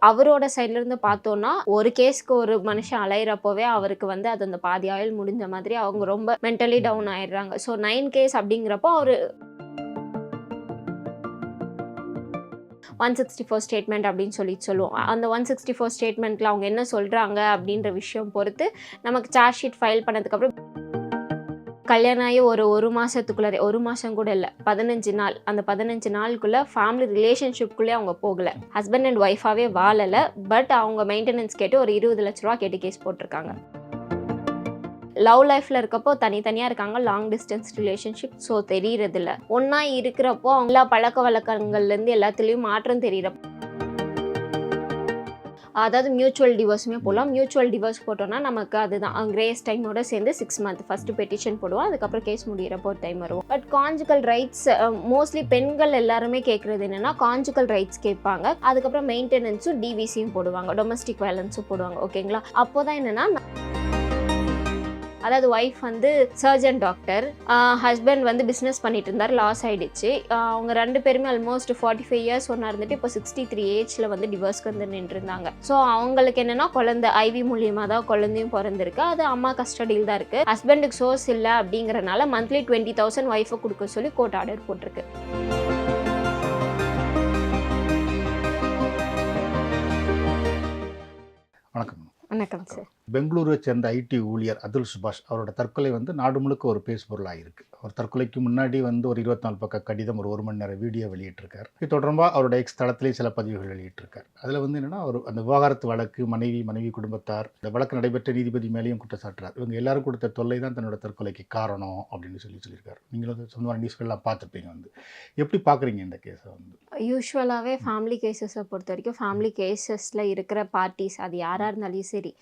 அவரோட சைட்லேருந்து பார்த்தோன்னா, ஒரு கேஸ்க்கு ஒரு மனுஷன் அலையிறப்போவே அவருக்கு வந்து அது அந்த பாதி ஆயுள் முடிஞ்ச மாதிரி அவங்க ரொம்ப மென்டலி டவுன் ஆயிடுறாங்க. ஸோ 9 கேஸ் அப்படிங்கிறப்போ அவரு 164 ஸ்டேட்மெண்ட் அப்படின்னு சொல்லுவோம். அந்த 164 ஸ்டேட்மெண்ட்ல அவங்க என்ன சொல்றாங்க அப்படின்ற விஷயம் பொறுத்து நமக்கு சார்ஜ் ஷீட் ஃபைல் பண்ணதுக்கப்புறம் கல்யாணம் ஆகி ஒரு மாசத்துக்குள்ளாரே 1 மாசம் கூட இல்ல. 15 நாள். அந்த 15 நாளுக்குள்ள ஃபேமிலி ரிலேஷன்ஷிப்குள்ளே அவங்க போகல. ஹஸ்பண்ட் அண்ட் ஒய்ஃபாவே வாழல. பட் அவங்க மெயின்டெனன்ஸ் கேட்டு ஒரு 20 லட்ச ரூபா கேட்டு கேஸ் போட்டிருக்காங்க. லவ் லைஃப்ல இருக்கப்போ தனித்தனியா இருக்காங்க. Long distance relationship. ஸோ தெரியறதில்ல. ஒண்ணா இருக்கிறப்போ எல்லா பழக்க வழக்கங்கள்ல இருந்து எல்லாத்துலயும் மாற்றம் தெரியறப்போ அதாவது மியூச்சுவல் டிவோர்ஸுமே போடலாம். மியூச்சுவல் டிவோர்ஸ் போட்டோம்னா நமக்கு அதுதான் கிரேஸ் டைமோட சேர்ந்து 6 மந்த் ஃபர்ஸ்ட் பெட்டிஷன் போடுவோம். அதுக்கப்புறம் கேஸ் முடிகிறப்போ ஒரு டைம் வரும். பட் கான்ஜுகல் ரைட்ஸ் மோஸ்ட்லி பெண்கள் எல்லாருமே கேட்குறது என்னன்னா கான்ஜுகல் ரைட்ஸ் கேட்பாங்க. அதுக்கப்புறம் மெயின்டெனன்ஸும் டிவிசியும் போடுவாங்க, டொமஸ்டிக் வயலன்ஸும் போடுவாங்க. ஓகேங்களா? அப்போதான் என்னன்னா அதாவது ஒய்ஃப் வந்து சர்ஜன் டாக்டர், ஹஸ்பண்ட் வந்து பிஸ்னஸ் பண்ணிட்டு இருந்தார், லாஸ் ஆயிடுச்சு. அவங்க 2 பேருமே ஆல்மோஸ்ட் 45 இயர்ஸ் ஒன்றா இருந்துட்டு இப்போ 63 ஏஜ்ல வந்து டிவோர்ஸ்க்கு வந்து நின்றுருந்தாங்க. ஸோ அவங்களுக்கு என்னன்னா குழந்தை ஐவி மூலியமா தான் குழந்தையும் பிறந்திருக்கு. அது அம்மா கஸ்டடியில் தான் இருக்கு. ஹஸ்பண்டுக்கு சோர்ஸ் இல்லை அப்படிங்கறனால மந்த்லி 20,000 ஒய்ஃபை கொடுக்க சொல்லி கோர்ட் ஆர்டர் போட்டிருக்கு. வணக்கம். வணக்கம் சார். பெங்களூரை சேர்ந்த ஐடி ஊழியர் அதுல் சுபாஷ் அவரோட தற்கொலை வந்து நாடு முழுக்க ஒரு பேசுபொருளாக இருக்கு. அவர் தற்கொலைக்கு முன்னாடி வந்து ஒரு 24 பக்க கடிதம், ஒரு 1 மணி நேரம் வீடியோ வெளியிட்டிருக்கார். இது தொடர்பாக அவரோட எக்ஸ் தளத்திலேயே சில பதிவுகள் வெளியிட்டிருக்கார். அதில் வந்து என்னன்னா, அவர் அந்த விவாகரத்து வழக்கு, மனைவி குடும்பத்தார், இந்த வழக்கு நடைபெற்ற நீதிபதி மேலேயும் குற்றச்சாட்டுறார். இவங்க எல்லாரும் கொடுத்த தொல்லை தான் தன்னோட தற்கொலைக்கு காரணம் அப்படின்னு சொல்லியிருக்காரு. நீங்களும் சொந்தமான நியூஸ்கள்லாம் பார்த்துருப்பீங்க. வந்து எப்படி பார்க்குறீங்க இந்த கேஸை? வந்து யூஸ்வலாகவே ஃபேமிலி கேசஸை பொறுத்த வரைக்கும் ஃபேமிலி கேசஸில் இருக்கிற பார்ட்டிஸ் அது யாராக இருந்தாலும் சரி,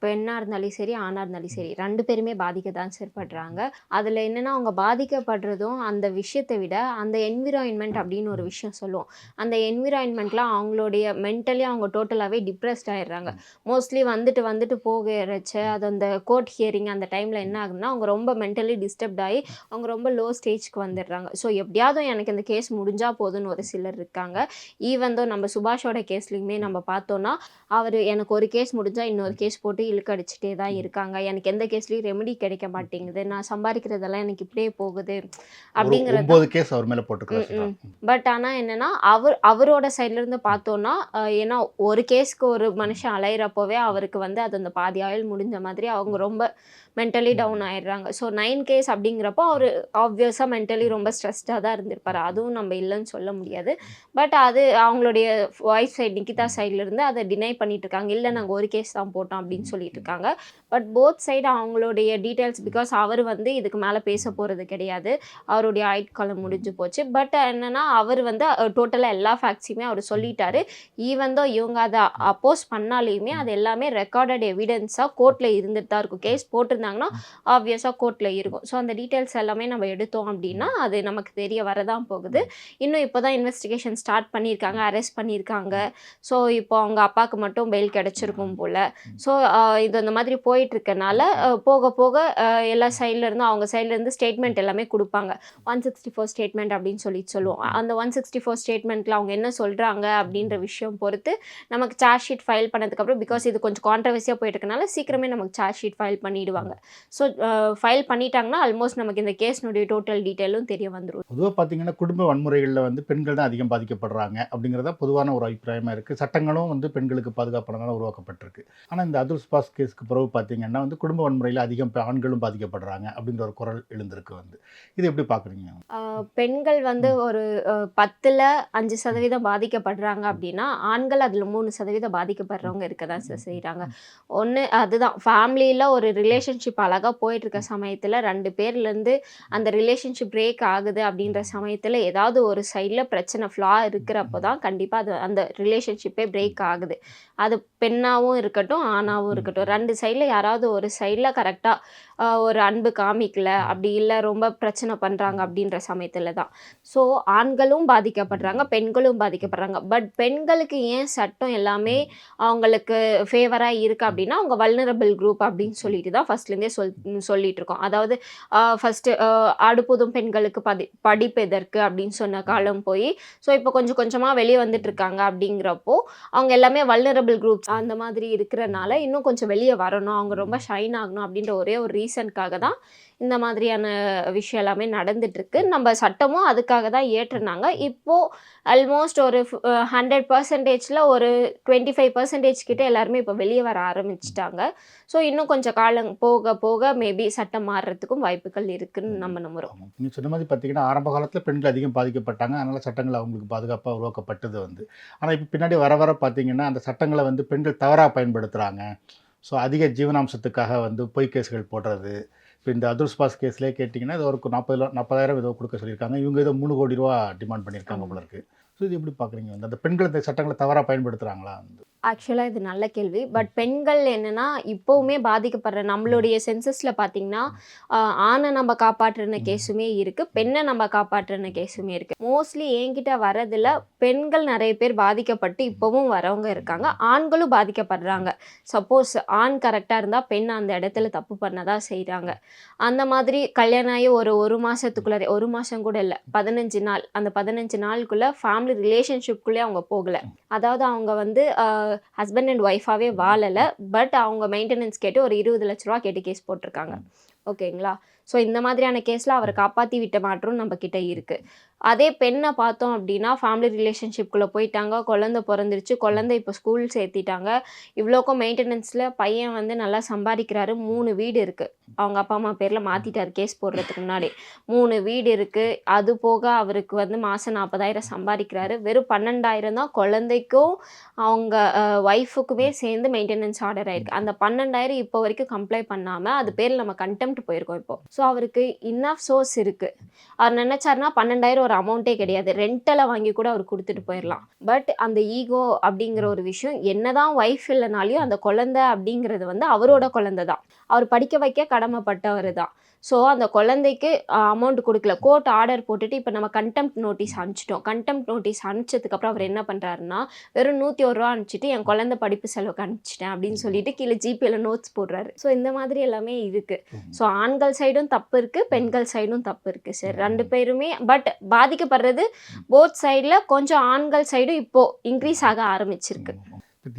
பெண்ணாக இருந்தாலும் சரி, ஆணாக இருந்தாலும் சரி, 2 பேருமே பாதிக்க தான் சார் படுறாங்க. அதில் என்னென்னா அவங்க பாதிக்கப்படுறதும் அந்த விஷயத்தை விட அந்த என்விரான்மெண்ட் அப்படின்னு ஒரு விஷயம் சொல்லுவோம். அந்த என்விரான்மெண்ட்டில் அவங்களுடைய மென்டலி அவங்க டோட்டலாகவே டிப்ரெஸ்ட் ஆகிடுறாங்க. மோஸ்ட்லி வந்துட்டு போகிறச்ச அது அந்த கோர்ட் ஹியரிங் அந்த டைமில் என்ன ஆகுதுன்னா அவங்க ரொம்ப மென்டலி டிஸ்டர்ப்ட் ஆகி அவங்க ரொம்ப லோ ஸ்டேஜ்க்கு வந்துடுறாங்க. ஸோ எப்படியாவது எனக்கு இந்த கேஸ் முடிஞ்சால் போதுன்னு ஒரு சிலர் இருக்காங்க. ஈவன் தோ நம்ம சுபாஷோட கேஸ்லையுமே நம்ம பார்த்தோன்னா அவர் எனக்கு ஒரு கேஸ் முடிஞ்சால் இன்னொரு கேஸ் போட்டு இழுக்கடிச்சிட்டே தான் இருக்காங்க. எனக்கு எந்த கேஸ்லயும் ரெமெடி கிடைக்க மாட்டேங்குது, நான் சம்பாதிக்கிறதெல்லாம் எனக்கு இப்படியே போகுது அப்படிங்கிறது. 9 கேஸ் அவர் மேல போட்டுருக்காரு. பட் ஆனா என்னன்னா அவரோட சைட்ல இருந்து பார்த்தோம்னா, ஏன்னா ஒரு கேஸ்க்கு ஒரு மனுஷன் அலையிறப்போவே அவருக்கு வந்து அது அந்த பாதி ஆயுள் முடிஞ்ச மாதிரி அவங்க ரொம்ப மென்டலி டவுன் ஆயிடுறாங்க. ஸோ 9 கேஸ் அப்படிங்கிறப்போ அவர் ஆப்வியஸாக மென்டலி ரொம்ப ஸ்ட்ரெஸ்டாக தான் இருந்திருப்பார். அதுவும் நம்ம இல்லைன்னு சொல்ல முடியாது. பட் அது அவங்களுடைய ஒய்ஃப் சைடு நிகிதா சைட்லேருந்து அதை டினை பண்ணிட்டு இருக்காங்க. இல்லை நாங்கள் ஒரு கேஸ் தான் போட்டோம் அப்படின்னு சொல்லிட்டு இருக்காங்க. பட் போத் சைடு அவங்களுடைய டீட்டெயில்ஸ், பிகாஸ் அவர் வந்து இதுக்கு மேலே பேச போகிறது கிடையாது, அவருடைய ஆயுட்காலம் முடிஞ்சு போச்சு. பட் என்னன்னா அவர் வந்து டோட்டலாக எல்லா ஃபேக்ட்ஸையுமே அவர் சொல்லிட்டாரு. ஈவன் தோ இவங்க அதை அப்போஸ் பண்ணாலையுமே அது எல்லாமே ரெக்கார்டட் எவிடன்ஸாக கோர்ட்டில் இருந்துட்டு தான் இருக்கும். கேஸ் போட்டிருந்தாங்கன்னா ஆப்வியஸாக கோர்ட்டில் இருக்கும். ஸோ அந்த டீட்டெயில்ஸ் எல்லாமே நம்ம எடுத்தோம் அப்படின்னா அது நமக்கு தெரிய வரதான் போகுது. இன்னும் இப்போ தான் இன்வெஸ்டிகேஷன் ஸ்டார்ட் பண்ணியிருக்காங்க, அரெஸ்ட் பண்ணியிருக்காங்க. ஸோ இப்போ அவங்க அப்பாவுக்கு மட்டும் பெயில் கிடச்சிருக்கும் போல். ஸோ இது அந்த மாதிரி போயிட்டுருக்கனால போக போக எல்லா சைட்லேருந்து அவங்க சைட்லேருந்து ஸ்டேட்மெண்ட் எல்லாமே கொடுப்பாங்க. 164 ஸ்டேட்மெண்ட் அப்படின்னு சொல்லுவோம். அந்த 164 ஸ்டேட்மெண்ட்டில் அவங்க என்ன சொல்கிறாங்க அப்படின்ற விஷயம் பொறுத்து நமக்கு சார்ஜ் ஷீட் ஃபைல் பண்ணதுக்கப்புறம், பிகாஸ் இது கொஞ்சம் கான்ட்ரவர்சியாக போயிட்டுருக்கனால சீக்கிரமே நமக்கு சார்ஜ் ஷீட் ஃபைல் பண்ணிடுவாங்க. ஸோ ஃபைல் பண்ணிட்டாங்கன்னா ஆல்மோஸ்ட் நமக்கு இந்த கேஸ்னுடைய டோட்டல் டீட்டெயிலும் தெரிய வந்துடும். பொதுவாக பார்த்தீங்கன்னா குடும்ப வன்முறைகளில் வந்து பெண்கள் தான் அதிகம் பாதிக்கப்படுறாங்க அப்படிங்கிறதா பொதுவான ஒரு அபிப்பிராயமாக இருக்குது. சட்டங்களும் வந்து பெண்களுக்கு பாதுகாப்பானதாக உருவாக்கப்பட்டிருக்கு. ஆனால் இந்த அதுல் சுபாஷ் கேஸ்க்கு பிறகு பார்த்தீங்கன்னா வந்து குடும்ப வன்முறையில் அதிகம் ஆண்களும் பாதிக்கப்படுறாங்க அப்படின்ற ஒரு குரல் எழுந்திருக்கு. வந்து இது எப்படி பார்க்குறீங்க? பெண்கள் வந்து ஒரு 10ல் 5% பாதிக்கப்படுறாங்க அப்படின்னா ஆண்கள் அதில் 3% பாதிக்கப்படுறவங்க இருக்க தான் செய்கிறாங்க. ஒன்று அதுதான் ஃபேமிலியில் ஒரு ரிலேஷன்ஷிப் அழகாக போயிட்டுருக்க சமயத்தில் 2 பேர்லேருந்து அந்த ரிலேஷன்ஷிப் பிரேக் ஆகுது அப்படின்ற சமயத்தில் ஏதாவது ஒரு சைடில் பிரச்சனை ஃப்ளா இருக்கிறப்போ தான் கண்டிப்பாக அது அந்த ரிலேஷன்ஷிப்பே பிரேக் ஆகுது. அது பெண்ணாகவும் இருக்கட்டும், ஆணாகவும் இருக்கட்டும், 2 சைடில் யாராவது ஒரு சைடில் கரெக்டாக ஒரு அன்பு காமிக்கல, அப்படி இல்ல ரொம்ப பிரச்சனை பண்றாங்க அப்படின்ற சமயத்துல தான். ஸோ ஆண்களும் பாதிக்கப்படுறாங்க, பெண்களும் பாதிக்கப்படுறாங்க. பட் பெண்களுக்கு ஏன் சட்டம் எல்லாமே அவங்களுக்கு ஃபேவரா இருக்கு அப்படின்னா, அவங்க வல்னரபிள் குரூப் அப்படின்னு சொல்லிட்டு தான் ஃபர்ஸ்ட்லேருந்தே சொல்லிட்டு இருக்கோம். அதாவது ஃபர்ஸ்ட்டு "ஆடுபோதும் பெண்களுக்கு படிப்பு எதற்கு?" அப்படின்னு சொன்ன காலம் போய், ஸோ இப்போ கொஞ்சம் கொஞ்சமா வெளிய வந்துட்டு இருக்காங்க அப்படிங்கிறப்போ, அவங்க எல்லாமே வல்னரபிள் குரூப்ஸ் அந்த மாதிரி இருக்கிறனால, இன்னும் கொஞ்சம் வெளிய வரணும், அவங்க ரொம்ப ஷைன் ஆகணும் அப்படின்ற ஒரே ஒரு ரீசனுக்காக தான் இந்த மாதிரியான விஷயம் எல்லாமே நடந்துட்டு இருக்கு. நம்ம சட்டமும் அதுக்காக தான் இயற்றுனாங்க. இப்போ ஆல்மோஸ்ட் ஒரு 100%ல ஒரு 25% கிட்ட எல்லாருமே இப்போ வெளிய வர ஆரம்பிச்சுட்டாங்க. ஸோ இன்னும் கொஞ்சம் காலம் போக போக மேபி சட்டம் மாறுறதுக்கும் வாய்ப்புகள் இருக்குன்னு நம்ம நம்புறோம். நீங்க சொன்ன மாதிரி பார்த்தீங்கன்னா, ஆரம்ப காலத்துல பெண்கள் அதிகம் பாதிக்கப்பட்டாங்க. அதனால சட்டங்கள் அவங்களுக்கு பாதுகாப்பா உருவாக்கப்பட்டது வந்து. ஆனா இப்ப பின்னாடி வர வர பார்த்தீங்கன்னா, அந்த சட்டங்கள வந்து பெண்கள் தவறா பயன்படுத்துறாங்க. ஸோ அதிக ஜீவனாம்சத்துக்காக வந்து பொய் கேஸ்கள் போடுறது. இப்ப இந்த அதுல் சுபாஷ் கேஸ்லயே கேட்டீங்கன்னா, ஏதோ ஒரு 40,000 ஏதோ குடுக்க சொல்லியிருக்காங்க. இவங்க ஏதோ ₹3 கோடி டிமாண்ட் பண்ணியிருக்காங்க ஆமா. போல இருக்கு. ஸோ இது எப்படி பார்க்குறீங்க வந்து? அந்த பெண்கள் இந்த சட்டங்கள தவறா பயன்படுத்துறாங்களா வந்து? ஆக்சுவலா இது நல்ல கேள்வி. பட் பெண்கள் என்னன்னா, இப்பவுமே பாதிக்கப்படுற நம்மளுடைய சென்சஸ்ல பார்த்தீங்கன்னா, ஆண நம்ம காப்பாற்றுன கேஸுமே இருக்கு. பெண்ண நம்ம காப்பாற்றுன கேஸுமே இருக்கு. மோஸ்ட்லி என்கிட்ட வரதுல பெண்கள் நெறைய பேர் பாதிக்கப்பட்டு இப்பவும் வரவங்க இருக்காங்க. ஆண்களும் பாதிக்கப்படுறாங்க. சப்போஸ் ஆண் கரெக்ட்டா இருந்தா, பெண் அந்த இடத்துல தப்பு பண்ண தான் செய்றாங்க. அந்த மாதிரி கல்யாணம் ஆகி ஒரு 1 மாசத்துக்குள்ளாரே 1 மாசம் கூட இல்ல. 15 நாள். அந்த 15 நாளுக்குள்ள ஃபேமிலி ரிலேஷன்ஷிப்குள்ளயே அவங்க போகல. அதாவது அவங்க வந்து ஹஸ்பண்ட் அண்ட் ஒய்ஃபாவே வாழல. பட் அவங்க மெயின்டனன்ஸ் கேட்டு ஒரு ₹20,00,000 கேட்டு கேஸ் போட்டிருக்காங்க. ஓகேங்களா? ஸோ இந்த மாதிரியான கேஸ்ல அவர காப்பாத்தி விட்ட மாற்றம் நம்ம கிட்ட இருக்கு. அதே பெண்ண பார்த்தோம் அப்படின்னா, ஃபேமிலி ரிலேஷன்ஷிப்குள்ள போயிட்டாங்க. குழந்தை பொறந்துருச்சு. குழந்தை இப்போ ஸ்கூல் சேர்த்திட்டாங்க. இவ்வளோக்கும் மெயின்டனன்ஸ்ல பையன் வந்து நல்லா சம்பாதிக்கிறாரு. 3 வீடு இருக்கு. அவங்க அப்பா, அம்மா பேர்ல மாத்திட்டாரு கேஸ் போடுறதுக்கு முன்னாடி. 3 வீடு இருக்கு. அது போக அவருக்கு வந்து மாசம் 40,000 சம்பாதிக்கிறாரு. வெறும் 12,000 தான் குழந்தைக்கும், அவங்க ஒய்ஃபுக்குமே சேர்ந்து மெயின்டனன்ஸ் ஆர்டர் ஆயிருக்கு. அந்த 12,000 இப்போ வரைக்கும் கம்ப்ளைண்ட் பண்ணாம, அது பேர்ல நம்ம கன்டெம்ப்ட் போயிருக்கோம் இப்போ. ஸோ அவருக்கு இனஃப் சோர்ஸ் இருக்கு. அவர் நினைச்சாருன்னா 12,000 ஒரு அமௌண்ட்டே கிடையாது. ரெண்டல வாங்கி கூட அவர் குடுத்துட்டு போயிரலாம். பட் அந்த ஈகோ அப்படிங்கிற ஒரு விஷயம் என்னதான் ஒய்ஃப் இல்லனாலும் அந்த குழந்தை அப்படிங்கிறது வந்து அவரோட குழந்தை தான். அவர் படிக்க வைக்க கடமைப்பட்டவரு தான். ஸோ அந்த குழந்தைக்கு அமௌண்ட் குடுக்கல. கோர்ட் ஆர்டர் போட்டுட்டு இப்ப நம்ம கன்டெம்ப்ட் நோட்டீஸ் அனுப்பிச்சுட்டோம். கன்டெம்ப்ட் நோட்டீஸ் அனுப்பிச்சதுக்கப்புறம் அவர் என்ன பண்றாருன்னா, வெறும் ரூ. 101 அனுப்பிச்சுட்டு என் குழந்தை படிப்பு செலவுக்கு அனுப்பிச்சுட்டேன் அப்படின்னு சொல்லிட்டு கீழ ஜிபேல நோட்ஸ் போடுறாரு. ஸோ இந்த மாதிரி எல்லாமே இருக்கு. ஸோ ஆண்கள் சைடும் தப்பு இருக்கு, பெண்கள் சைடும் தப்பு இருக்கு சார். 2 பேருமே பட் பாதிக்கப்படுறது போத் சைடுல கொஞ்சம் ஆண்கள் சைடும் இப்போ இன்க்ரீஸ் ஆக ஆரம்பிச்சிருக்கு.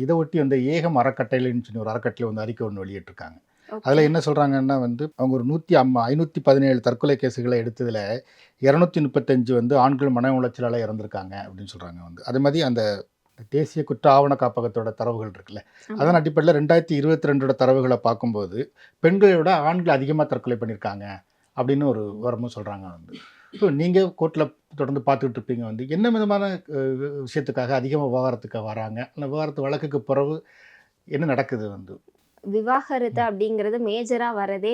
இத ஒட்டி வந்து ஏகம் அறக்கட்டளைன்னு சொல்லி ஒரு அறக்கட்டளை வந்து அறிக்கை ஒண்ணு வெளியிட்டிருக்காங்க. ஓகே. அதுல என்ன சொல்றாங்கன்னா வந்து, அவங்க ஒரு 517 தற்கொலை கேஸுகள எடுத்ததுல 235 வந்து ஆண்கள் மன உளைச்சலால இறந்திருக்காங்க அப்படின்னு சொல்றாங்க வந்து. அதே மாரி அந்த தேசிய குற்ற ஆவண காப்பகத்தோட தரவுகள் இருக்குல்ல, ஆமா. அதன் அடிப்படையில 2022 தரவுகள பார்க்கும்போது, பெண்களை விட ஆண்கள் அதிகமா தற்கொலை பண்ணியிருக்காங்க அப்படின்னு ஒரு விவரமும் சொல்றாங்க வந்து. ஸோ நீங்க கோர்ட்ல தொடர்ந்து பார்த்துட்டு இருப்பீங்க வந்து, என்ன விதமான விஷயத்துக்காக அதிகமா விவாகரத்துக்கு வராங்க? அந்த விவாகரத்து வழக்குக்கு பிறகு என்ன நடக்குது வந்து? விவாகரத்து அப்படிங்கிறது மேஜரா வரதே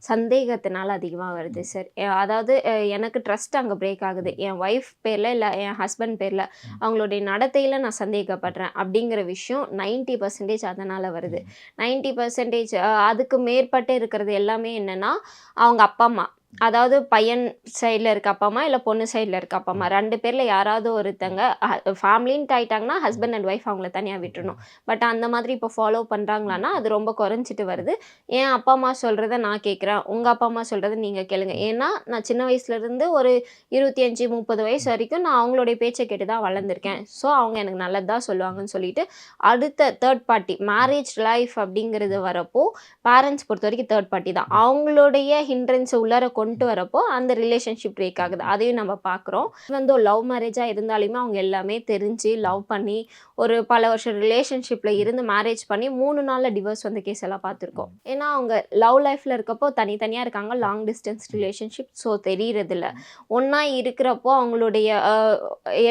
சந்தேகத்தினால அதிகமா வருது சார். அதாவது எனக்கு ட்ரஸ்ட் அங்க பிரேக் ஆகுது. என் ஒய்ஃப் பேர்ல, இல்ல என் ஹஸ்பண்ட் பேர்ல அவங்களுடைய நடத்தையில நான் சந்தேகப்படுறேன் அப்படிங்கிற விஷயம் 90% அதனால வருது. 90% அதுக்கு மேற்பட்டு இருக்கிறது எல்லாமே என்னன்னா, அவங்க அப்பா, அம்மா. அதாவது பையன் சைடுல இருக்க அப்பா, அம்மா, இல்ல பொண்ணு சைடுல இருக்க அப்பா, அம்மா 2 பேர்ல யாராவது ஒருத்தங்க ஃபேமிலின்ட்டு ஆயிட்டாங்கன்னா, ஹஸ்பண்ட் அண்ட் ஒய்ஃப் அவங்கள தனியா விட்டுறணும். பட் அந்த மாதிரி இப்போ ஃபாலோ பண்றாங்களான்னா, அது ரொம்ப குறைஞ்சிட்டு வருது. என் அப்பா, அம்மா சொல்றத நான் கேட்குறேன். உங்க அப்பா, அம்மா சொல்றத நீங்க கேளுங்க. ஏன்னா, நான் சின்ன வயசுலேருந்து ஒரு 25, 30 வயசு வரைக்கும் நான் அவங்களுடைய பேச்ச கேட்டு தான் வளர்ந்துருக்கேன். ஸோ, அவங்க எனக்கு நல்லது தான் சொல்லுவாங்கன்னு சொல்லிட்டு, அடுத்த தேர்ட் பார்ட்டி மேரேஜ் லைஃப் அப்படிங்கிறது வரப்போ, பேரண்ட்ஸ் பொறுத்தவரைக்கும் தேர்ட் பார்ட்டி தான். அவங்களுடைய ஹிண்ட்ரன்ஸ உள்ளார கொண்டு வரப்போ, அந்த ரிலேஷன்ஷிப் பிரேக் ஆகுது. அதையும் நம்ம பார்க்குறோம். வந்து லவ் மேரேஜா இருந்தாலுமே அவங்க எல்லாமே தெரிஞ்சு, லவ் பண்ணி, ஒரு பல வருஷம் ரிலேஷன்ஷிப்ல இருந்து மேரேஜ் பண்ணி 3 நாள்ல டிவோர்ஸ் வந்த கேஸ் எல்லாம் பார்த்துருக்கோம். ஏன்னா, அவங்க லவ் லைஃப்ல இருக்கப்போ தனித்தனியா இருக்காங்க. Long distance relationship. ஸோ தெரியறதில்ல. ஒண்ணா இருக்கிறப்போ அவங்களுடைய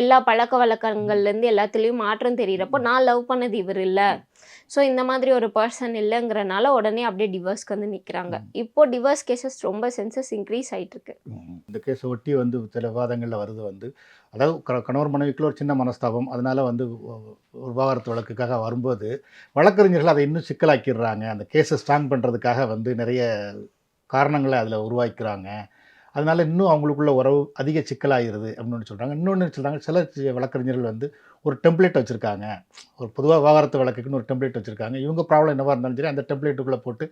எல்லா பழக்கவழக்கங்கள்லேருந்து எல்லாத்துலயும் மாற்றம் தெரியறப்போ, நான் லவ் பண்ணது இவரு இல்ல. ஸோ இந்த மாதிரி ஒரு பெர்சன் இல்லங்கிறனால உடனே அப்படியே டிவோர்ஸ்க்கு வந்து நிக்கிறாங்க. இப்போ டிவோர்ஸ் கேஸஸ் ரொம்ப சென்சஸ் இன்க்ரீஸ் ஆயிட்டு இருக்கு. இந்த கேஸ ஒட்டி வந்து சில விவாதங்கள்ல வருது வந்து, அதாவது கணவர் மனைவிக்குள்ள ஒரு சின்ன மனஸ்தாபம். அதனால வந்து ஒரு விவாகரத்து வழக்குக்காக வரும்போது, வழக்கறிஞர்கள் அதை இன்னும் சிக்கலாக்கிடுறாங்க. அந்த கேஸ ஸ்ட்ராங் பண்றதுக்காக வந்து நெறைய காரணங்களை அதில் உருவாக்கிறாங்க. அதனால இன்னும் அவங்களுக்குள்ள உறவு அதிக சிக்கலாயிருது அப்படின்னு ஒண்ணு சொல்றாங்க. இன்னொன்னு சொல்றாங்க, சில வழக்கறிஞர்கள் வந்து ஒரு டெம்ப்ளேட் வச்சிருக்காங்க. ஒரு பொதுவா விவாகரத்து வழக்குக்குன்னு ஒரு டெம்ப்ளேட் வச்சிருக்காங்க. இவங்க ப்ராப்ளம் என்னவா இருந்தாலும் சரி, அந்த டெம்ப்ளேட்டுக்குள்ள போட்டு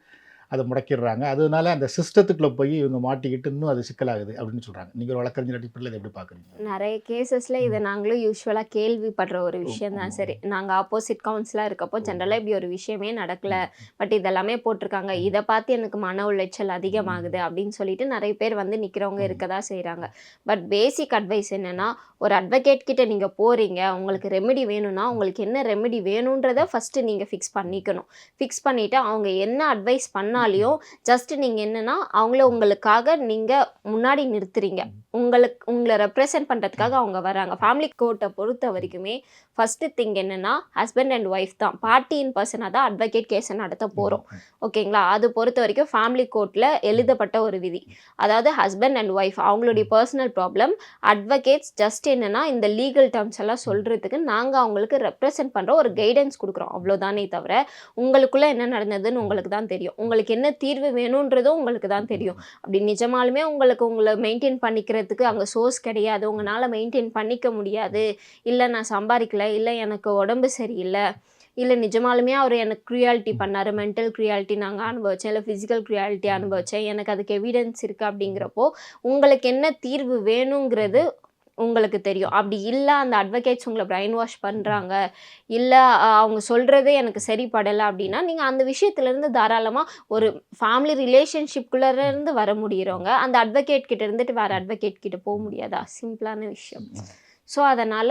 அத முடக்கிடுறாங்க. அதனால அந்த சிஸ்டத்துக்குள்ள போய் இவங்க மாட்டிக்கிட்டு இன்னும் அது சிக்கலாகுது அப்படின்னு சொல்றாங்க. நீங்க ஒரு வழக்கறிஞர் அடிப்படையில இத எப்படி பார்க்குறீங்க? நெறைய கேஸஸ்ல இத நாங்களும் யூசுவலா கேள்விப்படுற ஒரு விஷயம் தான். சரி, நாங்க ஆப்போசிட் கவுன்சிலா இருக்கப்போ ஜெனரலா இப்படி ஒரு விஷயமே நடக்கல. பட் இதெல்லாமே போட்டிருக்காங்க. இத பார்த்து எனக்கு மன உளைச்சல் அதிகமாகுது அப்படின்னு சொல்லிட்டு நெறைய பேர் வந்து நிக்கிறவங்க இருக்க தான் செய்றாங்க. பட் பேசிக் அட்வைஸ் என்னன்னா, ஒரு அட்வொகேட் கிட்ட நீங்க போறீங்க. உங்களுக்கு ரெமெடி வேணும்னா, உங்களுக்கு என்ன ரெமெடி வேணும்ன்றத ஃபர்ஸ்ட் நீங்க ஃபிக்ஸ் பண்ணிக்கணும். ஃபிக்ஸ் பண்ணிட்டு அவங்க என்ன அட்வைஸ் பண்ணாலையும் ஜஸ்ட் நீங்க என்னன்னா, அவங்கள உங்களுக்காக நீங்க முன்னாடி நிறுத்துறீங்க. உங்கள ரெப்ரசன்ட் பண்றதுக்காக அவங்க வராங்க. ஃபேமிலி கோர்ட்ட பொறுத்த வரைக்குமே ஃபர்ஸ்ட் திங் என்னன்னா, ஹஸ்பண்ட் அண்ட் ஒய்ஃப் தான். பார்ட்டி இன் பெர்சனா தான் அட்வொகேட் கேஸ நடத்த போறோம். ஓகேங்களா? அது பொறுத்த வரைக்கும் ஃபேமிலி கோர்ட்ல எழுதப்பட்ட ஒரு விதி. அதாவது ஹஸ்பண்ட் அண்ட் ஒய்ஃப் அவங்களுடைய பர்சனல் ப்ராப்ளம். அட்வொகேட்ஸ் ஜஸ்ட் என்னன்னா, இந்த லீகல் டெர்ம்ஸ் எல்லாம் சொல்றதுக்கு நாங்க அவங்களுக்கு ரெப்ரசன்ட் பண்ற ஒரு கைடன்ஸ் குடுக்குறோம். அவ்வளோதானே தவிர, உங்களுக்குள்ள என்ன நடந்ததுன்னு உங்களுக்கு தான் தெரியும். உங்களுக்கு என்ன தீர்வு வேணும்ன்றதும் உங்களுக்கு தான் தெரியும். அப்படி நிஜமாலுமே உங்களுக்கு உங்கள மெயின்டெயின் பண்ணிக்கிறதுக்கு அங்க சோர்ஸ் கிடையாது. உங்கனால மெயின்டெயின் பண்ணிக்க முடியாது. இல்ல நான் சம்பாரிக்கல. இல்ல எனக்கு உடம்பு சரியில்ல. இல்ல நிஜமாலுமே அவரு எனக்கு க்ரூயாலிட்டி பண்ணாரு. மென்டல் க்ரூயாலிட்டி நாங்க அனுபவிச்சேன். இல்ல பிசிக்கல் க்ரூயாலிட்டி அனுபவிச்சேன். எனக்கு அதுக்கு எவிடன்ஸ் இருக்கு அப்படிங்கிறப்போ, உங்களுக்கு என்ன தீர்வு வேணுங்கிறது உங்களுக்கு தெரியும். அப்படி இல்ல அந்த அட்வொகேட்ஸ் உங்கள பிரைன் வாஷ் பண்றாங்க. இல்ல அவங்க சொல்றது எனக்கு சரிப்படல அப்படின்னா, நீங்க அந்த விஷயத்துலருந்து தாராளமா ஒரு ஃபேமிலி ரிலேஷன்ஷிப்குள்ள இருந்து வர முடியிறவங்க, அந்த அட்வொகேட் கிட்ட இருந்துட்டு வேற அட்வொகேட் கிட்ட போ முடியாதா? சிம்பிளான விஷயம். ஸோ, அதனால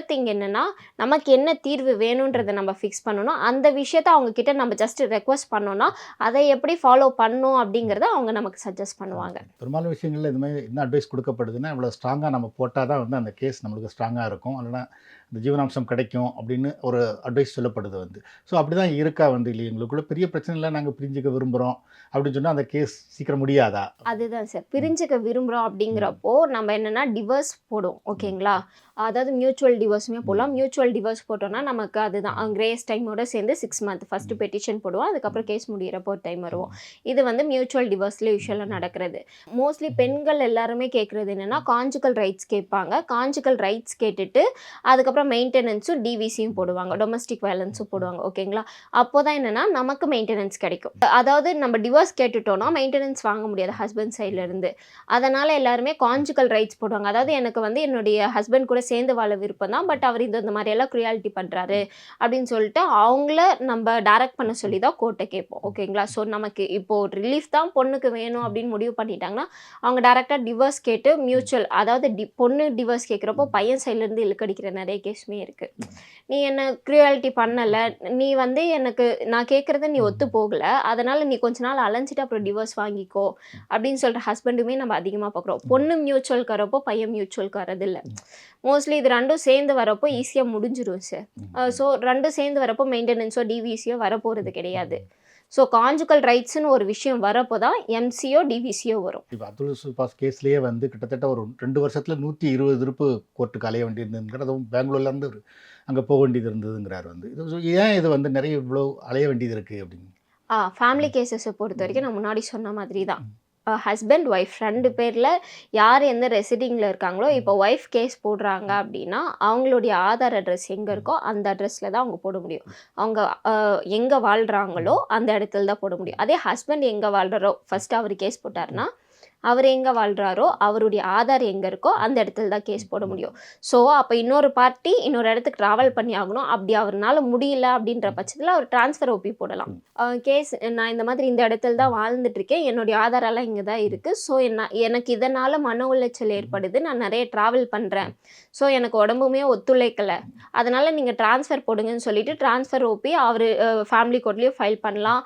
திங் என்னன்னா, நமக்கு என்ன தீர்வு வேணுன்றத நம்ம ஃபிக்ஸ் பண்ணணும். அந்த விஷயத்த அவங்க கிட்ட நம்ம ஜஸ்ட் ரெக்வெஸ்ட் பண்ணோம்னா, அதை எப்படி ஃபாலோ பண்ணணும் அப்படிங்கிறத அவங்க நமக்கு சஜெஸ்ட் பண்ணுவாங்க. பெரும்பாலான விஷயங்கள்ல இது மாரி என்ன அட்வைஸ் குடுக்கப்படுதுன்னா, இவ்வளோ ஸ்ட்ராங்கா நம்ம போட்டா தான் வந்து அந்த கேஸ் நம்மளுக்கு ஸ்ட்ராங்கா இருக்கும். இல்லன்னா இந்த ஜீவனாம்சம் கிடைக்கும் அப்படின்னு ஒரு அட்வைஸ் சொல்லப்படுது வந்து. ஸோ அப்படிதான் இருக்கா வந்து இல்லையா? எங்களுக்குள்ள பெரிய பிரச்சனை இல்ல, நாங்க பிரிஞ்சுக்க விரும்புறோம் அப்படின்னு சொன்னா அந்த கேஸ் சீக்கிரம் முடியாதா? அதுதான் சார். பிரிஞ்சுக்க விரும்புறோம் அப்படிங்கிறப்போ, நம்ம என்னன்னா டிவோர்ஸ் போடுவோம். ஓகேங்களா? அதாவது மியூச்சுவல் டிவோர்ஸுமே போடலாம். மியூச்சுவல் டிவோர்ஸ் போட்டோம்னா, நமக்கு அதுதான் கிரேஸ் டைமோட சேர்ந்து 6 மந்த் ஃபர்ஸ்ட் பெட்டிஷன் போடுவோம். அதுக்கப்புறம் கேஸ் முடியிறப்போ ஒரு டைம் வருவோம். இது வந்து மியூச்சுவல் டிவோர்ஸ்ல யூசுவலா நடக்கிறது. மோஸ்ட்லி பெண்கள் எல்லாருமே கேட்கறது என்னன்னா, கான்ஜுகல் ரைட்ஸ் கேட்பாங்க. கான்ஜுகல் ரைட்ஸ் கேட்டுட்டு, அதுக்கப்புறம் மெயின்டெனன்ஸும், டிவிசியும் போடுவாங்க. டொமஸ்டிக் வயலன்ஸும் போடுவாங்க. ஓகேங்களா? அப்போதான் என்னன்னா, நமக்கு மெயின்டெனன்ஸ் கிடைக்கும். அதாவது நம்ம டிவோர்ஸ் கேட்டுட்டோம்னா, மெயின்டெனன்ஸ் வாங்க முடியாது ஹஸ்பண்ட் சைட்ல இருந்து. அதனால எல்லாருமே கான்ஜுகல் ரைட்ஸ் போடுவாங்க. அதாவது எனக்கு வந்து என்னுடைய ஹஸ்பண்ட் கூட சேர்ந்து வாழ விருப்பம் தான். பட் அவர் இந்த மாரி எல்லாம் க்ரூயாலிட்டி பண்றாரு அப்படின்னு சொல்லிட்டு அவங்கள நம்ம டைரக்ட் பண்ண சொல்லி தான் கோர்ட்ட கேட்போம். ஓகேங்களா? ஸோ நமக்கு இப்போ ரிலீஃப் தான் பொண்ணுக்கு வேணும் அப்படின்னு முடிவு பண்ணிட்டாங்கன்னா, அவங்க டைரக்டா டிவோர்ஸ் கேட்டு மியூச்சுவல் அதாவது பொண்ணு டிவோர்ஸ் கேட்குறப்போ பையன் சைட்ல இருந்து இழுக்கடிக்கிற நிறைய கேஸுமே இருக்கு. நீ என்ன க்ரூயாலிட்டி பண்ணல. நீ வந்து எனக்கு நான் கேட்கறத நீ ஒத்து போகல. அதனால நீ கொஞ்ச நாள் அலைஞ்சிட்டு அப்புறம் டிவோர்ஸ் வாங்கிக்கோ அப்படின்னு சொல்ற ஹஸ்பண்டுமே நம்ம அதிகமா பார்க்குறோம். பொண்ணு மியூச்சுவல்க்கு வரப்போ பையன் மியூச்சுவல்க்கு வரதில்ல. மோஸ்ட்லி இது 2ம் சேர்ந்து வரப்போ ஈஸியா முடிஞ்சிரும் சார். ஸோ 2ம் சேர்ந்து வரப்போ மெயின்டெனன்ஸோ, டிவிசியோ வரப்போறது கிடையாது. ஸோ கான்ஜுகல் ரைட்ஸ்ன்னு ஒரு விஷயம் வரப்போ தான் எம்சியோ, டிவிசியோ வரும். இப்ப அப்துல் சுபாஷ் கேஸ்லயே வந்து கிட்டத்தட்ட ஒரு 2 வருஷத்துல 120 திருப்பு கோர்ட்டுக்கு அலைய வேண்டியிருந்ததுங்கிறது, அதுவும் பெங்களூர்ல இருந்து அங்க போக வேண்டியது இருந்ததுங்கிறார் வந்து. ஏன் இது வந்து நிறைய இவ்வளோ அலைய வேண்டியது இருக்கு அப்படின்னு? ஃபேமிலி கேஸஸை பொறுத்த வரைக்கும் நான் முன்னாடி சொன்ன மாதிரி தான். ஹஸ்பண்ட், ஒய்ஃப் 2 பேர்ல யார் எந்த ரெசிடிங்ல இருக்காங்களோ, இப்போ ஒய்ஃப் கேஸ் போடுறாங்க அப்படின்னா, அவங்களுடைய ஆதார் அட்ரஸ் எங்க இருக்கோ அந்த அட்ரஸ்ல தான் அவங்க போட முடியும். அவங்க எங்க வாழ்றாங்களோ அந்த இடத்துல தான் போட முடியும். அதே ஹஸ்பண்ட் எங்க வாழ்றாரோ, ஃபர்ஸ்ட் அவர் கேஸ் போட்டாருன்னா, அவர் எங்க வாழ்றாரோ, அவருடைய ஆதார் எங்க இருக்கோ அந்த இடத்துல தான் கேஸ் போட முடியும். ஸோ அப்போ இன்னொரு பார்ட்டி இன்னொரு இடத்துக்கு ட்ராவல் பண்ணி ஆகணும். அப்படி அவர்னால முடியல அப்படின்ற பட்சத்தில் அவர் ட்ரான்ஸ்ஃபர் ஓபி போடலாம். கேஸ் நான் இந்த மாதிரி இந்த இடத்துல தான் வாழ்ந்துட்டு இருக்கேன். என்னுடைய ஆதாரெல்லாம் இங்கே தான் இருக்கு. ஸோ எனக்கு இதனால மன உளைச்சல் ஏற்படுது. நான் நிறைய ட்ராவல் பண்றேன். ஸோ எனக்கு உடம்புமே ஒத்துழைக்கல. அதனால நீங்க ட்ரான்ஸ்ஃபர் போடுங்கன்னு சொல்லிட்டு ட்ரான்ஸ்ஃபர் ஓபி அவரு ஃபேமிலி கோர்ட்லயும் ஃபைல் பண்ணலாம்.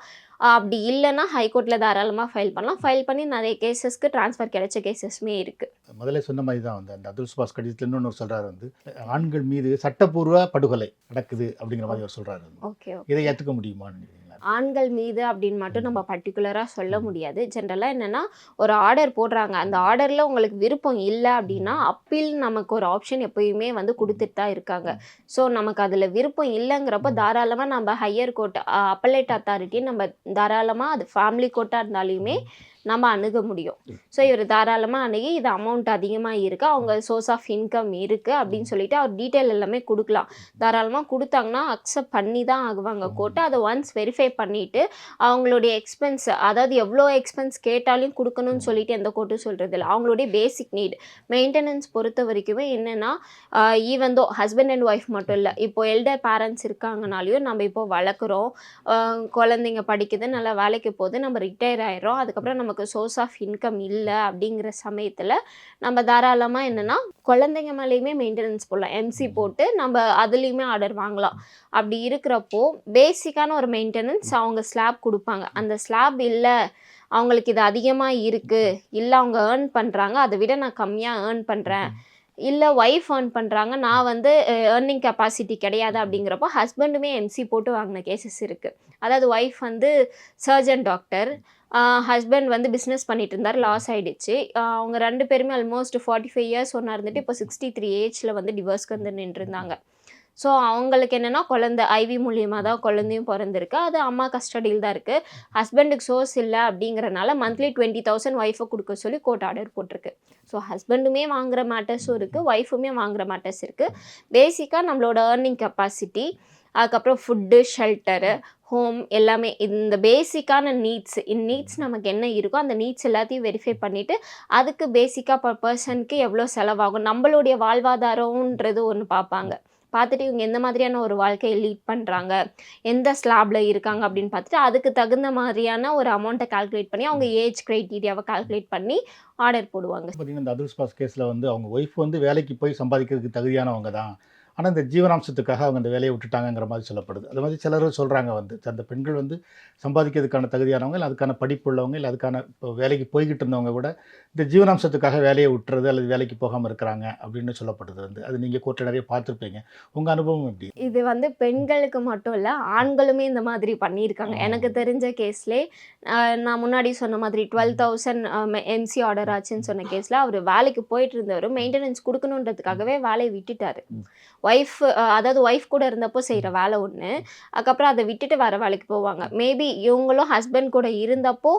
அப்படி இல்லைன்னா ஹைகோர்ட்டில் தாராளமாக ஃபைல் பண்ணலாம். ஃபைல் பண்ணி நிறைய கேஸஸ்க்கு ட்ரான்ஸ்ஃபர் கிடைச்ச கேஸஸுமே இருக்குது. முதல்ல சொன்ன மாதிரி தான் வந்து அந்த அப்துல் சுபாஷ் கடிதத்தில் இன்னொன்று சொல்கிறாரு வந்து, ஆண்கள் மீது சட்டப்பூர்வ படுகொலை நடக்குது அப்படிங்கிற மாதிரி அவர் சொல்கிறாரு. ஓகே. இதை ஏற்றுக்க முடியுமான்னு? ஆண்கள் மீது அப்படின்னு மட்டும் நம்ம பர்டிகுலராக சொல்ல முடியாது. ஜென்ரலாக என்னென்னா, ஒரு ஆர்டர் போடுறாங்க. அந்த ஆர்டரில் உங்களுக்கு விருப்பம் இல்லை அப்படின்னா, அப்பீல் நமக்கு ஒரு ஆப்ஷன் எப்பயுமே வந்து கொடுத்துட்டு தான் இருக்காங்க. ஸோ நமக்கு அதில் விருப்பம் இல்லைங்கிறப்போ தாராளமாக நம்ம ஹையர் கோர்ட் அப்பலேட் அத்தாரிட்டி நம்ம தாராளமாக அது ஃபேமிலி கோர்ட்டாக இருந்தாலுமே நம்ம அணுக முடியும். ஸோ இவர் தாராளமாக அணுகி இது அமௌண்ட் அதிகமாக இருக்குது, அவங்க சோர்ஸ் ஆஃப் இன்கம் இருக்குது அப்படின்னு சொல்லிட்டு அவர் டீட்டெயில் எல்லாமே கொடுக்கலாம். தாராளமாக கொடுத்தாங்கன்னா அக்செப்ட் பண்ணி தான் ஆகுவாங்க கோர்ட்டு. அதை ஒன்ஸ் வெரிஃபை பண்ணிவிட்டு அவங்களுடைய எக்ஸ்பென்ஸ், அதாவது எவ்வளோ எக்ஸ்பென்ஸ் கேட்டாலும் கொடுக்கணும்னு சொல்லிட்டு எந்த கோர்ட்டும் சொல்கிறது இல்லை. அவங்களுடைய பேசிக் நீட் மெயின்டெனன்ஸ் பொறுத்த வரைக்குமே என்னென்னா, even though husband and wife மட்டும் இல்லை, இப்போ எல்டர் பேரண்ட்ஸ் இருக்காங்கனாலையும் நம்ம இப்போ வளர்க்குறோம், குழந்தைங்க படிக்குது, நல்லா வேலைக்கு போகுது, நம்ம ரிட்டையர் ஆயிடுறோம், அதுக்கப்புறம் நமக்கு சோர்ஸ் ஆஃப் இன்கம் இல்லை அப்படிங்கிற சமயத்தில் நம்ம தாராளமாக என்னென்னா குழந்தைங்க மேலேயுமே மெயின்டெனன்ஸ் போடலாம், எம்சி போட்டு நம்ம அதுலேயுமே ஆர்டர் வாங்கலாம். அப்படி இருக்கிறப்போ பேசிக்கான ஒரு மெயின்டெனன்ஸ் அவங்க ஸ்லாப் கொடுப்பாங்க. அந்த ஸ்லாப் இல்லை, அவங்களுக்கு இது அதிகமாக இருக்குது, இல்லை அவங்க ஏர்ன் பண்ணுறாங்க அதை விட நான் கம்மியாக ஏர்ன் பண்ணுறேன், இல்லை ஒய்ஃப் ஏர்ன் பண்ணுறாங்க, நான் வந்து ஏர்னிங் கெப்பாசிட்டி கிடையாது அப்படிங்கிறப்போ ஹஸ்பண்டுமே எம்சி போட்டு வாங்கின கேசஸ் இருக்குது. அதாவது ஒய்ஃப் வந்து சர்ஜன் டாக்டர், ஹஸ்பண்ட் வந்து பிஸ்னஸ் பண்ணிட்டு இருந்தார், லாஸ் ஆகிடுச்சு. அவங்க 2 பேருமே ஆல்மோஸ்ட் 45 இயர்ஸ் ஒன்றா இருந்துட்டு இப்போ 63 ஏஜில் வந்து டிவோர்ஸ்க்கு வந்து நின்றுருந்தாங்க. ஸோ அவங்களுக்கு என்னென்னா குழந்தை ஐவி மூலியமாக தான் குழந்தையும் பிறந்திருக்கு, அது அம்மா கஸ்டடியில் தான் இருக்குது. ஹஸ்பண்டுக்கு சோர்ஸ் இல்லை அப்படிங்கிறனால மந்த்லி 20,000 ஒய்ஃபை கொடுக்க சொல்லி கோர்ட் ஆர்டர் போட்டிருக்கு. ஸோ ஹஸ்பண்டுமே வாங்குகிற மேட்டர்ஸும் இருக்குது, ஒய்ஃபுமே வாங்குகிற மேட்டர்ஸ் இருக்குது. பேசிக்காக நம்மளோட ஏர்னிங் கெப்பாசிட்டி, அதுக்கப்புறம் ஃபுட்டு, ஷெல்டரு, ஹோம் எல்லாமே இந்த பேசிக்கான நீட்ஸ் நமக்கு என்ன இருக்கோ அந்த நீட்ஸ் எல்லாத்தையும் வெரிஃபை பண்ணிவிட்டு அதுக்கு பேசிக்காக பர்சனுக்கு எவ்வளோ செலவாகும், நம்மளுடைய வாழ்வாதாரம்ன்றது ஒன்று பார்ப்பாங்க. பார்த்துட்டு இவங்க எந்த மாதிரியான ஒரு வாழ்க்கையை லீட் பண்ணுறாங்க, எந்த ஸ்லாபில் இருக்காங்க அப்படின்னு பார்த்துட்டு அதுக்கு தகுந்த மாதிரியான ஒரு அமௌண்ட்டை கால்குலேட் பண்ணி அவங்க ஏஜ் க்ரைட்டீரியாவை கால்குலேட் பண்ணி ஆர்டர் போடுவாங்க. பார்த்தீங்கன்னா இந்த அதுல் ஸ்பாஸ் கேஸில் வந்து அவங்க ஒய்ஃப் வந்து வேலைக்கு போய் சம்பாதிக்கிறதுக்கு தகுதியானவங்க தான், ஆனால் இந்த ஜீவனாம்சத்துக்காக அவங்க அந்த வேலையை விட்டுட்டாங்கிற மாதிரி சொல்லப்படுது. அது மாதிரி சிலர் சொல்கிறாங்க வந்து அந்த பெண்கள் வந்து சம்பாதிக்கிறதுக்கான தகுதியானவங்க, இல்லை அதுக்கான படிப்பு உள்ளவங்க, இல்லை அதுக்கான இப்போ வேலைக்கு போய்கிட்டு இருந்தவங்க கூட இந்த ஜீவனாம்சத்துக்காக வேலையை விட்டுறது அல்லது வேலைக்கு போகாமல் இருக்கிறாங்க அப்படின்னு சொல்லப்படுது. வந்து அது நீங்கள் கோர்ட்டில் நிறைய பார்த்துருப்பீங்க, உங்கள் அனுபவம் எப்படி? இது வந்து பெண்களுக்கு மட்டும் இல்லை, ஆண்களுமே இந்த மாதிரி பண்ணியிருக்காங்க. எனக்கு தெரிஞ்ச கேஸ்லே நான் முன்னாடி சொன்ன மாதிரி 12,000 எம்சி ஆர்டர் ஆச்சுன்னு சொன்ன கேஸில் அவர் வேலைக்கு போயிட்டு இருந்தவர் மெயின்டெனன்ஸ் கொடுக்கணுன்றதுக்காகவே வேலையை விட்டுட்டார். ஒய்ஃப், அதாவது ஒய்ஃப் கூட இருந்தப்போ செய்கிற வேலை ஒன்று, அதுக்கப்புறம் அதை விட்டுட்டு வேறு வேலைக்கு போவாங்க. மேபி இவங்களும் ஹஸ்பண்ட் கூட இருந்தப்போ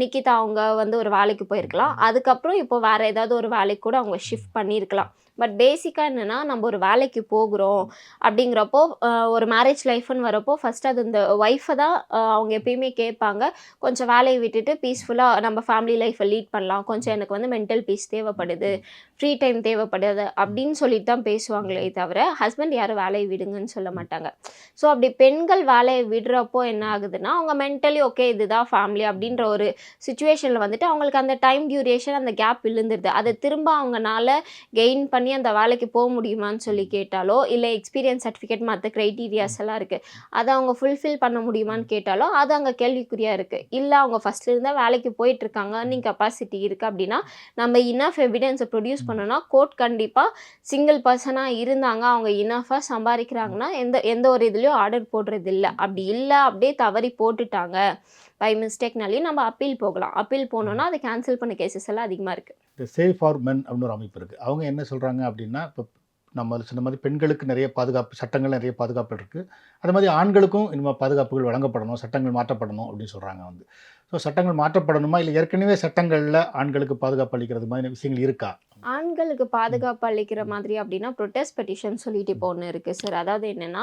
நிக்கிதா அவங்க வந்து ஒரு வேலைக்கு போயிருக்கலாம், அதுக்கப்புறம் இப்போ வேறு ஏதாவது ஒரு வேலைக்கு கூட அவங்க ஷிஃப்ட் பண்ணியிருக்கலாம். பட் பேசிக்காக என்னென்னா நம்ம ஒரு வேலைக்கு போகிறோம் அப்படிங்கிறப்போ ஒரு மேரேஜ் லைஃப்னு வரப்போ ஃபஸ்ட் அது இந்த ஒய்ஃபை தான் அவங்க எப்பயுமே கேட்பாங்க, கொஞ்சம் வேலையை விட்டுட்டு பீஸ்ஃபுல்லாக நம்ம ஃபேமிலி லைஃப்பை லீட் பண்ணலாம், கொஞ்சம் எனக்கு வந்து மென்டல் பீஸ் தேவைப்படுது, ஃப்ரீ டைம் தேவைப்படுது அப்படின்னு சொல்லிட்டு தான் பேசுவாங்களே தவிர ஹஸ்பண்ட் யாரும் வேலையை விடுங்கன்னு சொல்ல மாட்டாங்க. ஸோ அப்படி பெண்கள் வேலையை விடுறப்போ என்ன ஆகுதுன்னா அவங்க மென்டலி ஓகே இதுதான் ஃபேமிலி அப்படின்ற ஒரு சுச்சுவேஷனில் வந்துட்டு அவங்களுக்கு அந்த டைம் டியூரேஷன் அந்த கேப் விழுந்துருது. அதை திரும்ப அவங்கனால கெயின் பண்ணி அந்த வேலைக்கு போக முடியுமான்னு சொல்லி கேட்டாலோ, இல்லை எக்ஸ்பீரியன்ஸ் சர்டிஃபிகேட் மற்ற க்ரைட்டீரியாஸ் எல்லாம் இருக்குது அதை அவங்க ஃபுல்ஃபில் பண்ண முடியுமான்னு கேட்டாலோ அது அங்கே கேள்விக்குறியாக இருக்குது. இல்லை அவங்க ஃபஸ்ட்டில் இருந்தால் வேலைக்கு போயிட்டுருக்காங்க, ஏர்னிங் கெப்பாசிட்டி இருக்குது அப்படின்னா நம்ம இனஃப் எவிடன்ஸை ப்ரொடியூஸ் பண்ணோன்னா கோர்ட் கண்டிப்பாக சிங்கிள் பர்சனாக இருந்தாங்க, அவங்க இனஃபாக சம்பாதிக்கிறாங்கன்னா எந்த ஒரு இதுலேயும் ஆர்டர் போடுறது இல்லை. அப்படி இல்லை அப்படியே தவறி போட்டுட்டாங்க பை மிஸ்டேக்னாலையும் நம்ம அப்பீல் போகலாம். அப்பீல் போனோன்னா அதை கேன்சல் பண்ண கேசஸ் எல்லாம் அதிகமாக இருக்குது. இந்த சேவ் ஃபார் மென் அப்படின்னு ஒரு அமைப்பு இருக்குது. அவங்க என்ன சொல்கிறாங்க அப்படின்னா, இப்போ நம்ம சொன்ன மாதிரி பெண்களுக்கு நிறைய பாதுகாப்பு சட்டங்கள் நிறைய பாதுகாப்பு இருக்குது, அது மாதிரி ஆண்களுக்கும் இனிமேல் பாதுகாப்புகள் வழங்கப்படணும், சட்டங்கள் மாற்றப்படணும் அப்படின்னு சொல்கிறாங்க. வந்து ஸோ சட்டங்கள் மாற்றப்படணுமா, இல்லை ஏற்கனவே சட்டங்களில் ஆண்களுக்கு பாதுகாப்பு அளிக்கிறது மாதிரி விஷயங்கள் இருக்கா? ஆண்களுக்கு பாதுகாப்பு அளிக்கிற மாதிரி அப்படின்னா ப்ரொட்டஸ்ட் பெட்டிஷன் சொல்லிட்டு இப்போ ஒன்று இருக்குது சார். அதாவது என்னென்னா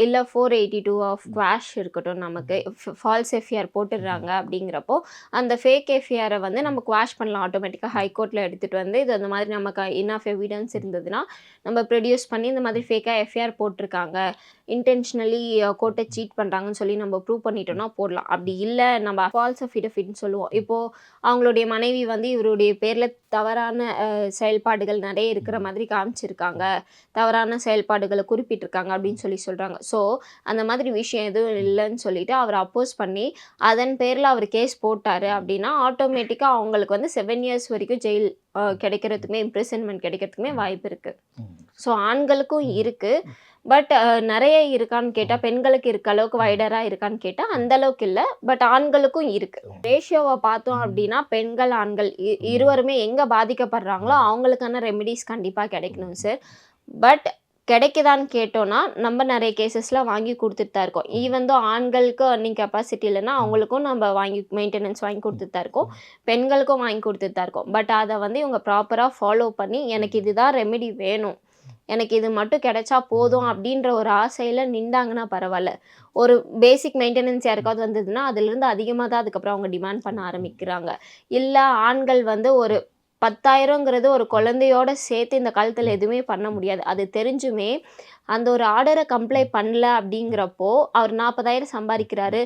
இல்லை 482 ஆஃப் குவாஷ் இருக்கட்டும், நமக்கு ஃபால்ஸ் எஃப்ஐஆர் போட்டுடுறாங்க அப்படிங்கிறப்போ அந்த ஃபேக் எஃப்ஐஆரை வந்து நம்ம குவாஷ் பண்ணலாம் ஆட்டோமேட்டிக்காக ஹைகோர்ட்டில் எடுத்துகிட்டு வந்து இது அந்த மாதிரி நமக்கு இனஃப் எவிடன்ஸ் இருந்ததுன்னா நம்ம ப்ரொடியூஸ் பண்ணி இந்த மாதிரி ஃபேக்காக எஃப்ஐஆர் போட்டிருக்காங்க, இன்டென்ஷனலி கோர்ட்டை சீட் பண்ணுறாங்கன்னு சொல்லி நம்ம ப்ரூவ் பண்ணிட்டோம்னா போடலாம். அப்படி இல்லை நம்ம ஃபால்ஸ் அஃபிடவிட்னு சொல்லுவோம். இப்போது அவங்களுடைய மனைவி வந்து இவருடைய பேரில் தவறான செயல்பாடுகள் நிறைய இருக்கிற மாதிரி காமிச்சிருக்காங்க, தவறான செயல்பாடுகளை குறிப்பிட்டிருக்காங்க அப்படின்னு சொல்கிறாங்க. ஸோ அந்த மாதிரி விஷயம் எதுவும் இல்லைன்னு சொல்லிட்டு அவர் அப்போஸ் பண்ணி அதன் பேரில் அவர் கேஸ் போட்டார் அப்படின்னா ஆட்டோமேட்டிக்காக அவங்களுக்கு வந்து 7 இயர்ஸ் வரைக்கும் ஜெயில் கிடைக்கிறதுக்குமே, இம்ப்ரிசன்மெண்ட் கிடைக்கிறதுக்குமே வாய்ப்பு இருக்குது. ஸோ ஆண்களுக்கும் இருக்குது, பட் நிறைய இருக்கான்னு கேட்டால் பெண்களுக்கு இருக்க அளவுக்கு வைடராக இருக்கான்னு கேட்டால் அந்த அளவுக்கு இல்லை, பட் ஆண்களுக்கும் இருக்குது. ரேஷியோவை பார்த்தோம் அப்படின்னா பெண்கள் ஆண்கள் இருவருமே எங்கே பாதிக்கப்படுறாங்களோ அவங்களுக்கான ரெமிடிஸ் கண்டிப்பாக கிடைக்கணும் சார். பட் கிடைக்குதான்னு கேட்டோம்னா, நம்ம நெறைய கேஸஸ்ல வாங்கி குடுத்துட்டு தான் இருக்கோம். ஈவன் தோ ஆண்களுக்கு ஏர்னிங் கெப்பாசிட்டி இல்லன்னா, அவங்களுக்கும் நம்ம வாங்கி மெயின்டனன்ஸ் வாங்கி குடுத்துட்டு தான் இருக்கோம். பெண்களுக்கும் வாங்கி குடுத்துட்டு தான் இருக்கோம். பட் அத வந்து இவங்க ப்ராப்பரா ஃபாலோ பண்ணி, எனக்கு இதுதான் ரெமெடி வேணும். எனக்கு இது மட்டும் கிடைச்சா போதும் அப்படின்ற ஒரு ஆசையில நின்டாங்கன்னா பரவால்ல. ஒரு பேசிக் மெயின்டனன்ஸ் யாருக்காவது வந்ததுன்னா, அதிலிருந்து அதிகமா தான் அதுக்கப்புறம் அவங்க டிமாண்ட் பண்ண ஆரம்பிக்கிறாங்க. இல்ல ஆண்கள் வந்து ஒரு 10,000ங்கிறது ஒரு குழந்தையோட சேர்த்து இந்த காலத்துல எதுவுமே பண்ண முடியாது. அது தெரிஞ்சுமே, அந்த ஒரு ஆர்டர கம்ப்ளை பண்ணல அப்படிங்கிறப்போ, அவர் 40,000 சம்பாரிக்கிறாரு.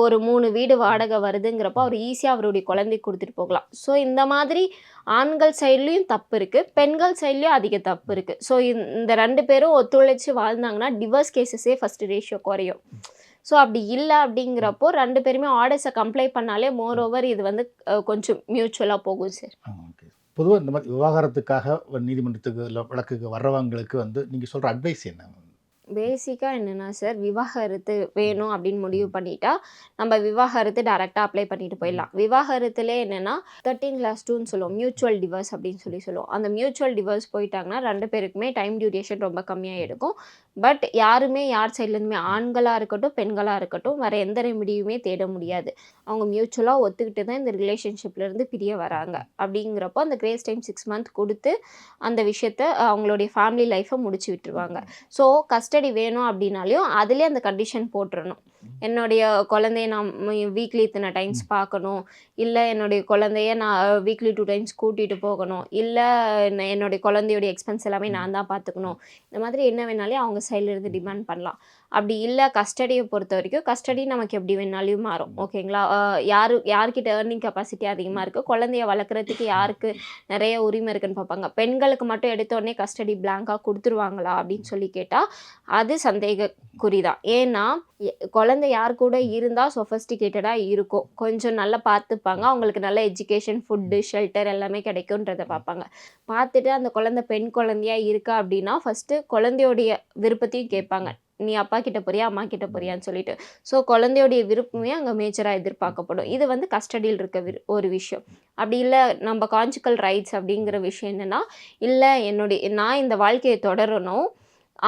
ஒரு 3 வீடு வாடகை வருதுங்கிறப்போ, அவர் ஈஸியா அவருடைய குழந்தைக்கு குடுத்துட்டு போகலாம். ஸோ இந்த மாதிரி ஆண்கள் சைட்லயும் தப்பு இருக்கு. பெண்கள் சைட்லயும் அதிக தப்பு இருக்கு. ஸோ இந்த 2 பேரும் ஒத்துழைச்சு வாழ்ந்தாங்கன்னா, டிவோர்ஸ் கேஸஸே ஃபர்ஸ்ட் ரேஷியோ குறையும். ஸோ அப்படி இல்ல அப்படிங்கிறப்போ 2 பேருமே ஆர்டர்ஸ கம்ப்ளை பண்ணாலே மோர் ஓவர் இது வந்து கொஞ்சம் மியூச்சுவலா போகும் சார். ஓகே. பொதுவா இந்த மாதிரி விவாகரத்துக்காக நீதிமன்றத்துக்கு இல்ல வழக்குக்கு வர்றவங்களுக்கு வந்து நீங்க சொல்ற அட்வைஸ் என்ன? பேசிக்கா என்னன்னா சார், விவாகரத்து வேணும் அப்படின்னு முடிவு பண்ணிட்டா, நம்ம விவாகரத்து டைரக்ட்டா அப்ளை பண்ணிட்டு போயிடலாம். விவாகரத்திலே என்னன்னா 13+2ன்னு சொல்லுவோம். மியூச்சுவல் டிவோர்ஸ் அப்படின்னு சொல்லுவோம். அந்த மியூச்சுவல் டிவோர்ஸ் போயிட்டாங்கன்னா 2 பேருக்குமே டைம் டியூரேஷன் ரொம்ப கம்மியா எடுக்கும். பட் யாருமே யார் சைட்லேருந்துமே ஆண்களா இருக்கட்டும், பெண்களா இருக்கட்டும் வேற எந்த ரெமிடியுமே தேட முடியாது. அவங்க மியூச்சுவலா ஒத்துக்கிட்டு தான் இந்த ரிலேஷன்ஷிப்லேருந்து பிரிய வராங்க. அப்படிங்கிறப்போ அந்த கிரேஸ் டைம் 6 மந்த் குடுத்து, அந்த விஷயத்த அவங்களுடைய ஃபேமிலி லைஃப்ப முடிச்சு விட்டுருவாங்க. ஸோ கஸ்டடி வேணும் அப்படின்னாலையும் அதிலே அந்த கண்டிஷன் போட்டுறணும். என்னுடைய குழந்தைய நான் வீக்லி இத்தனை டைம்ஸ் பார்க்கணும். இல்ல என்னுடைய குழந்தைய நான் வீக்லி 2 டைம்ஸ் கூட்டிட்டு போகணும். இல்ல என்னுடைய குழந்தையோட எக்ஸ்பென்ஸ் எல்லாமே நான் தான் பார்த்துக்கணும். இந்த மாதிரி என்ன வேணாலும் அவங்க சைட்ல இருந்து டிமாண்ட் பண்ணலாம். அப்படி இல்ல கஸ்டடிய பொறுத்தவரைக்கும், கஸ்டடி நமக்கு எப்படி வேணாலும் மாறும். ஓகேங்களா? யார்கிட்ட ஏர்னிங் கெப்பாசிட்டி அதிகமா இருக்கு, குழந்தைய வளர்க்குறதுக்கு யாருக்கு நிறைய உரிமை இருக்குன்னு பார்ப்பாங்க. பெண்களுக்கு மட்டும் எடுத்த உடனே கஸ்டடி பிளாங்கா குடுத்துருவாங்களா அப்படின்னு சொல்லி கேட்டா, அது சந்தேகக்குறி தான். ஏன்னா, குழந்தை யார் கூட இருந்தா சொஃபஸ்டிகேட்டடா இருக்கும். கொஞ்சம் நல்லா பார்த்துப்பாங்க. அவங்களுக்கு நல்ல எஜுகேஷன், ஃபுட்டு, ஷெல்டர் எல்லாமே கிடைக்குன்றத பார்ப்பாங்க. பார்த்துட்டு அந்த குழந்தை பெண் குழந்தையா இருக்கா அப்படின்னா, ஃபர்ஸ்ட்டு குழந்தையோடைய விருப்பத்தையும் கேட்பாங்க. நீ அப்பா கிட்ட போறியா, அம்மா கிட்ட போறியான்னு சொல்லிட்டு. ஸோ குழந்தையோடைய விருப்பமே அங்க மேஜரா எதிர்பார்க்கப்படும். இது வந்து கஸ்டடியில் இருக்க ஒரு விஷயம். அப்படி இல்ல நம்ம கான்ஜுகல் ரைட்ஸ் அப்படிங்கிற விஷயம் என்னன்னா, இல்ல நான் இந்த வாழ்க்கைய தொடரணும்.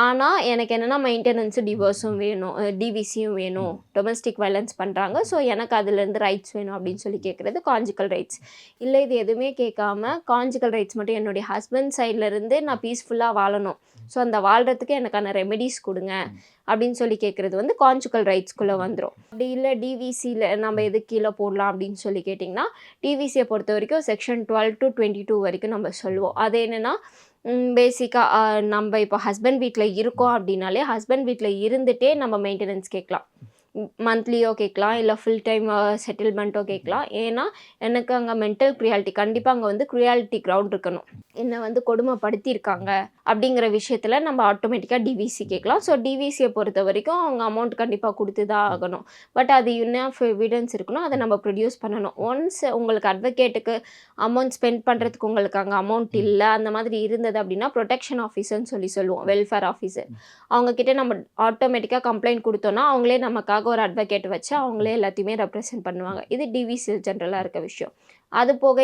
ஆனா, எனக்கு என்னன்னா மெயின்டனன்ஸ் டிவோர்ஸும் வேணும். டிவிசியும் வேணும். டொமஸ்டிக் வயலன்ஸ் பண்றாங்க. ஸோ எனக்கு அதுலேருந்து ரைட்ஸ் வேணும் அப்படின்னு சொல்லி கேட்குறது கான்ஜுகல் ரைட்ஸ். இல்ல இது எதுவுமே கேட்காம கான்ஜுகல் ரைட்ஸ் மட்டும் என்னுடைய ஹஸ்பண்ட் சைட்ல இருந்து நான் பீஸ்ஃபுல்லா வாழணும். ஸோ அந்த வாழ்றதுக்கு எனக்கான ரெமெடிஸ் குடுங்க அப்படின்னு சொல்லி கேட்குறது வந்து கான்ஜுகல் ரைட்ஸ்குள்ள வந்துரும். அப்படி இல்ல டிவிசில நம்ம எதுக்கு கீழ போடலாம் அப்படின்னு சொல்லி கேட்டிங்கன்னா, டிவிசிய பொறுத்தவரைக்கும் செக்ஷன் 12 to 22 வரைக்கும் நம்ம சொல்லுவோம். அது என்னன்னா பேசிக்கா நம்ம இப்போ ஹஸ்பண்ட் வீட்ல இருக்கோம் அப்படின்னாலே, ஹஸ்பண்ட் வீட்ல இருந்துட்டே நம்ம மெயின்டனன்ஸ் கேட்கலாம். மந்த்லியோ கேட்கலாம். இல்ல ஃபுல் டைம் செட்டில்மெண்ட்டோ கேட்கலாம். ஏன்னா, எனக்கு அங்க மென்டல் க்ரியாலிட்டி கண்டிப்பா அங்க வந்து க்ரியாலிட்டி கிரவுண்ட் இருக்கணும். என்ன வந்து கொடுமைப்படுத்தியிருக்காங்க அப்படிங்கிற விஷயத்துல நம்ம ஆட்டோமேட்டிக்கா டிவிசி கேட்கலாம். ஸோ டிவிசிய பொறுத்தவரைக்கும் அவங்க அமௌண்ட் கண்டிப்பா குடுத்து தான் ஆகணும். பட் அது இனஃப் எவிடன்ஸ் இருக்கணும். அத நம்ம ப்ரொடியூஸ் பண்ணணும். ஒன்ஸ் உங்களுக்கு அட்வொகேட்டுக்கு அமௌண்ட் ஸ்பெண்ட் பண்றதுக்கு உங்களுக்கு அங்க அமௌண்ட் இல்ல, அந்த மாதிரி இருந்தது அப்படின்னா, புரொடெக்ஷன் ஆஃபீஸர்ன்னு சொல்லுவோம். Welfare officer. அவங்க கிட்ட நம்ம ஆட்டோமேட்டிக்கா கம்ப்ளைண்ட் குடுத்தோம்னா, அவங்களே நமக்காக ஒரு அட்வொகேட் வச்சு அவங்களே எல்லாத்தையுமே ரெப்ரசென்ட் பண்ணுவாங்க. இது டிவிசி ஜென்ரலா இருக்க விஷயம். அது போக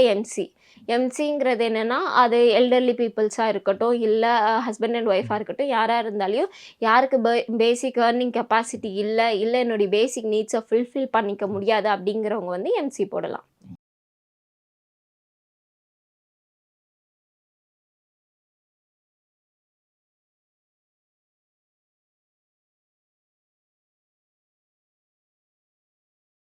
எம்சிங்கிறது என்னன்னா, அது எல்டர்லி பீப்பிள்ஸா இருக்கட்டும், இல்ல ஹஸ்பண்ட் அண்ட் ஒய்ஃபா இருக்கட்டும், யாரா இருந்தாலும் யாருக்கு பேசிக் ஏர்னிங் கெப்பாசிட்டி இல்ல என்னுடைய பேசிக் நீட்ஸ ஃபுல்ஃபில் பண்ணிக்க முடியாது அப்படிங்கிறவங்க வந்து எம்சி போடலாம்.